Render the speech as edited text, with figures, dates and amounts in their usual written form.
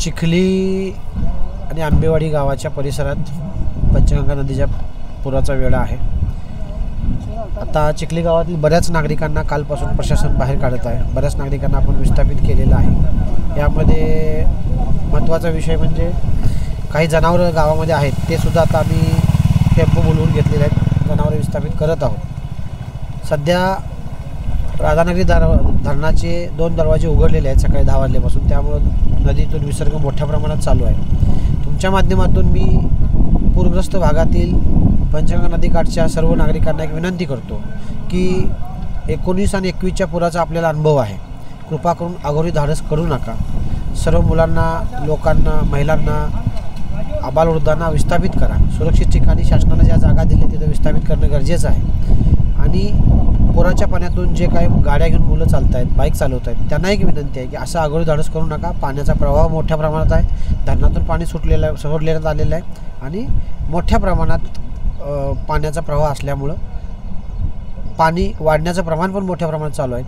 चिखली आणि आंबेवाडी गावाच्या परिसरात पंचगंगा नदीच्या पुराचा वेढा आहे। आता चिखली गावातील बऱ्याच नागरिकांना कालपासून प्रशासन बाहेर काढत आहे। बऱ्याच नागरिकांना आपण विस्थापित केलेलं आहे। यामध्ये महत्त्वाचा विषय म्हणजे काही जनावरं गावामध्ये आहेत, ते सुद्धा आता आम्ही टेम्पो बोलवून घेतलेले आहेत, जनावरं विस्थापित करत आहोत। सध्या राधानगरी धरणाचे 2 दरवाजे उघडलेले आहेत सकाळी 10 वाजल्यापासून, त्यामुळं नदीतून विसर्ग मोठ्या प्रमाणात चालू आहे। तुमच्या माध्यमातून मी पूरग्रस्त भागातील पंचगंगा नदीकाठच्या सर्व नागरिकांना एक विनंती करतो की 19 आणि 21च्या पुराचा आपल्याला अनुभव आहे। कृपा करून अघोरी धाडस करू नका। सर्व मुलांना, लोकांना, महिलांना, आबालवृद्धांना विस्थापित करा। सुरक्षित ठिकाणी शासनाने ज्या जागा दिल्या तिथं विस्थापित करणं गरजेचं आहे। आणि पुराच्या पाण्यातून जे काही गाड्या घेऊन मुलं चालत आहेत, बाईक चालवत आहेत, त्यांना एक विनंती आहे की असं अघोरी धाडस करू नका। पाण्याचा प्रवाह मोठ्या प्रमाणात आहे, धरणातून पाणी सोडण्यात आलेलं आहे आणि मोठ्या प्रमाणात पाण्याचा प्रवाह असल्यामुळं पाणी वाढण्याचं प्रमाण पण मोठ्या प्रमाणात चालू आहे।